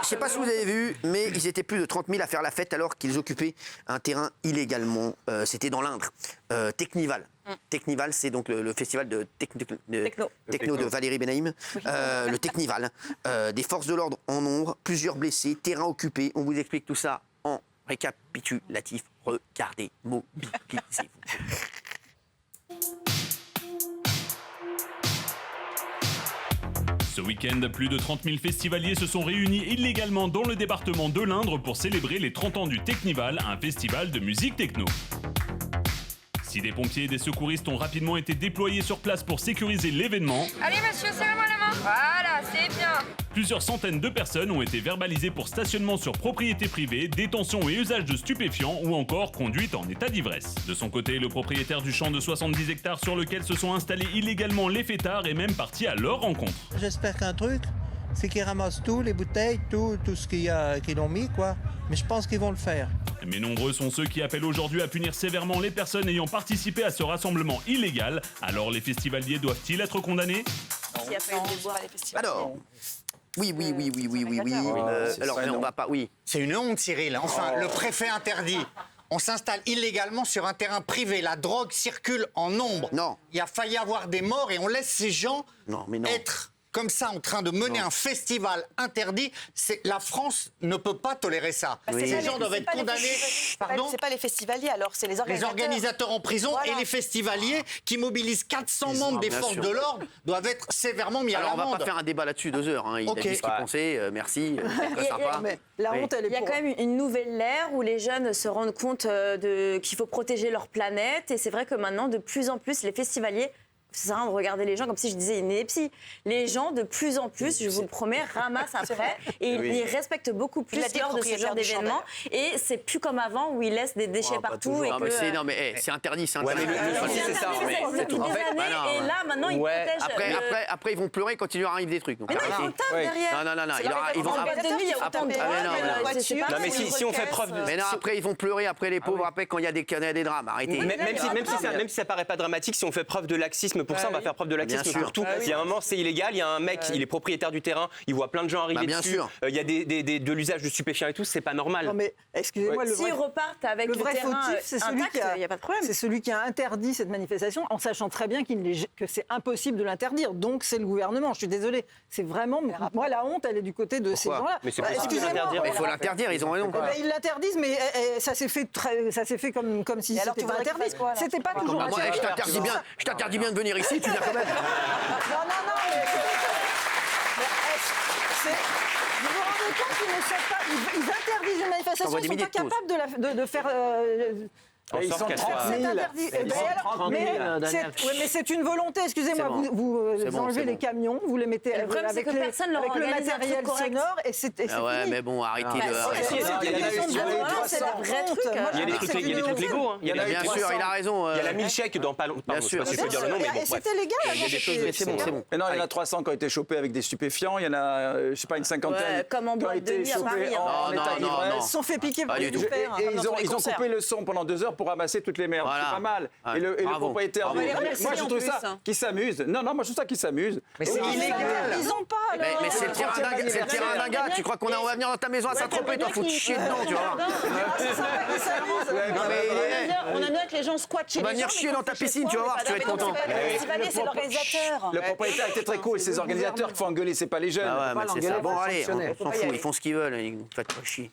sais pas si vous avez vu, mais ils étaient plus de 30 000 à faire la fête alors qu'ils occupaient un terrain illégalement. C'était dans l'Indre. Technival. Technival, c'est donc le festival de techno de Valérie Benaïm. Le Technival. Des forces de l'ordre en nombre, plusieurs blessés, terrain occupé. On vous explique tout ça en récapitulatif. Regardez, mobilisez-vous. Ce week-end, plus de 30 000 festivaliers se sont réunis illégalement dans le département de l'Indre pour célébrer les 30 ans du Technival, un festival de musique techno. Si des pompiers et des secouristes ont rapidement été déployés sur place pour sécuriser l'événement, Allez monsieur, serrez-moi la main. Voilà, c'est bien. plusieurs centaines de personnes ont été verbalisées pour stationnement sur propriété privée, détention et usage de stupéfiants ou encore conduite en état d'ivresse. De son côté, le propriétaire du champ de 70 hectares sur lequel se sont installés illégalement les fêtards est même parti à leur rencontre. J'espère qu'un truc, c'est qu'ils ramassent tout, les bouteilles, tout ce qu'ils ont mis, quoi. Mais je pense qu'ils vont le faire. Mais nombreux sont ceux qui appellent aujourd'hui à punir sévèrement les personnes ayant participé à ce rassemblement illégal. Alors les festivaliers doivent-ils être condamnés ? S'il y a pas eu de déboire, les festivals. Alors, oui. Alors, mais on va pas, oui. C'est une honte, Cyril. Enfin, le préfet interdit. On s'installe illégalement sur un terrain privé. La drogue circule en nombre. Non. Il a failli avoir des morts et on laisse ces gens être comme ça en train de mener un festival interdit. La France ne peut pas tolérer ça. Ces gens doivent être condamnés. Pardon ? C'est pas les festivaliers alors, c'est les Les organisateurs. organisateurs en prison et les festivaliers qui mobilisent 400 membres des forces de l'ordre doivent être sévèrement mis à Alors, on l'amende. va pas faire un débat là-dessus 2 heures. Hein. Il a dit ce qu'il pensait. Merci. Très sympa. La honte, elle est Il y a quand même une nouvelle ère où les jeunes se rendent compte qu'il faut protéger leur planète. Et c'est vrai que maintenant, de plus en plus, les festivaliers, c'est ça de regarder les gens comme si je disais une épilepsie. Les gens, de plus en plus, je vous le promets, ramassent après et ils respectent beaucoup plus lors de ce genre d'événements. Et c'est plus comme avant où ils laissent des déchets partout. Et Non, mais c'est interdit, c'est interdit. c'est ça. Depuis des années, et là, maintenant, ils protègent. Après, ils vont pleurer quand il leur arrive des trucs. Donc, mais non, ils vont tape derrière. Non. Ils vont il y a autant de droits. Non, mais si on fait preuve de... Mais non, après, ils vont pleurer, après les pauvres, après quand il y a des drames. Arrêtez. Même si ça paraît pas dramatique, si on fait preuve de laxisme pour ça, on va faire preuve de laxisme pour tout. Il y a un moment, c'est illégal, il y a un mec, il est propriétaire du terrain, il voit plein de gens arriver dessus. Il y a de l'usage de stupéfiants et tout, c'est pas normal. Non mais excusez-moi, S'ils repartent avec le vrai terrain fautif, c'est celui intact, il n'y a pas de problème. C'est celui qui a interdit cette manifestation en sachant très bien que c'est impossible de l'interdire. Donc c'est le gouvernement. Je suis désolée. C'est vraiment moi la honte, elle est du côté de ces gens-là. Mais c'est possible de l'interdire. Il faut l'interdire, ils ont raison. Ils l'interdisent, mais ça s'est fait comme si c'était pas interdit. C'était pas toujours. Moi, je t'interdis bien de venir ici, tu viens quand même. Non, mais vous vous rendez compte qu'ils ne savent pas, ils interdisent une manifestation, ils ne sont pas capables de faire... Ils sont 30 c'est interdit. Mais c'est une volonté, excusez-moi, vous enlevez les camions, vous les mettez avec le matériel sonore et c'est fini. Ouais, mais bon, arrêtez C'est la vraie truc. Il y a des trucs légaux. Bien sûr, il a raison. Il y a la milkshake dans pas longtemps. Pardon, je sais pas si je peux dire le nom, mais bon. C'était légal. Il y a des choses, mais c'est bon. Mais non, il y en a 300 qui ont été chopés avec des stupéfiants. Il y en a, je sais pas, une cinquantaine comme en qui ont boîte de été nuit à Paris. chopés en état d'ivresse. Ils se sont fait piquer par du du tout. père. Et ils ont coupé le son pendant 2 heures pour ramasser toutes les merdes. Voilà. C'est pas mal. Ouais. Et le propriétaire... Bravo. Moi, je trouve ça qu'ils s'amusent. Non, moi, je trouve ça qu'ils s'amusent. Mais c'est illégal. Ils ont pas. Mais c'est le terrain d'un gars. Tu crois qu'on va venir dans ta maison à Saint-Tropez, t'en fous de chier dedans, tu vois. On aime bien que les gens squattent chez On va venir chier dans ta piscine, tu vas voir, tu vas être content. C'est l'organisateur. Le propriétaire a été très cool. C'est les organisateurs qu'il faut engueuler, c'est pas les jeunes. Ah ouais, mais c'est ça. Bon, allez, on s'en fout, ils font ce qu'ils veulent, ils nous font pas chier.